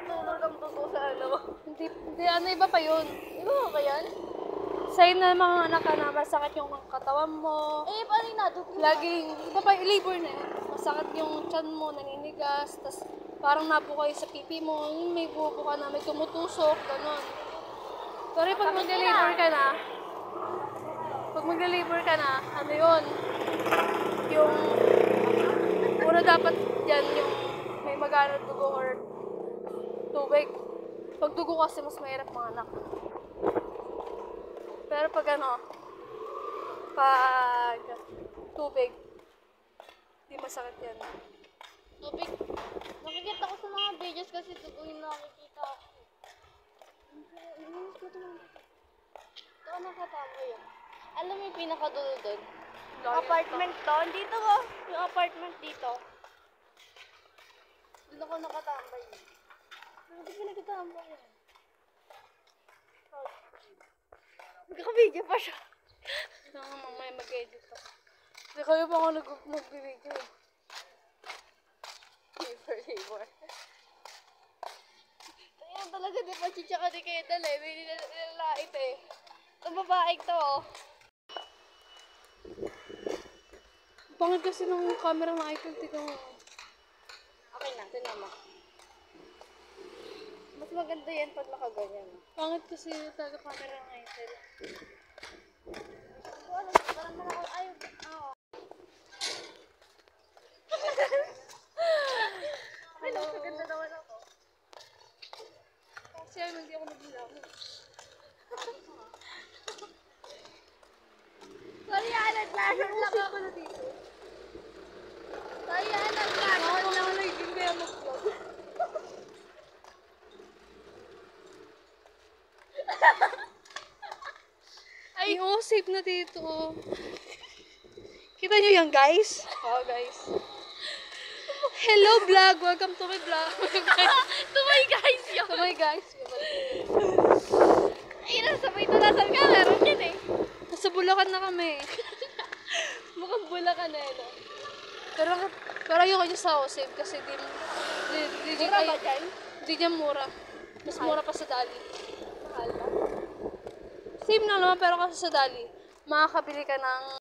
natulog ang dugo sa ano. Hindi, ano, iba pa yun. Iba ba yan? Sa'yo na mga anak ka na, masakit yung katawan mo. Eh, paano yung nadugo? Laging, iba pa, labor na yun. Masakit yung tiyan mo, naninigas, tas parang nabuka sa pipi mo, yung may buko ka na, may tumutusok, gano'n. Pero pag mag-labor ka na, ano yun, yung, una dapat yan yung may magana dugo or tubig. Pag dugo kasi mas mahirap mga anak. Pero pag pag tubig, di masakit yan. Tubig. Nakikita ko sa mga videos kasi dugo yung nakikita ko. Ito nakatama yun. Alam mo yung pinakadulo doon? Apartment to. Dito ko. Yung apartment dito. Doon ako nakatambay. Hindi pinagkatambay yun. Magkaka-video pa siya. Mamaya mag-edit ako. Hindi kayo pa ako nag-video eh. Labor. Ayan talaga, di pa tsaka di kayo dala eh. May nilalait eh. Itong babae to oh. Pangit kasi ng camera ng iPhone, tignan mo. Okay na, tinan mo. Mas maganda yan pag nakaganyan. Pangit kasi talaga camera ng iPhone. So, alam, parang man ako, ayaw, oo. Ay, mas maganda naman ako. Kasi ayaw, hindi ako nagbilang. Sorry, nag-flasher lang ako na dito. Sorry, nag-flasher lang ako. Hindi kaya mag-vlog. Ay, oh, safe na dito. Kita nyo yan, guys? Oo, guys. Hello, vlog! Welcome to my vlog. To my guys yun. To my guys. Ay, nasabay ito nasa ka. Meron yan eh. Nasa Bulacan na kami. Mukhang Bulacan na yun. Pero ayoko nyo sa safe kasi Mura ba dyan? Di dyan mura. Mas mura pa sa Dali. Mahal ba? Same na naman pero kasi sa Dali, makakabili ka ng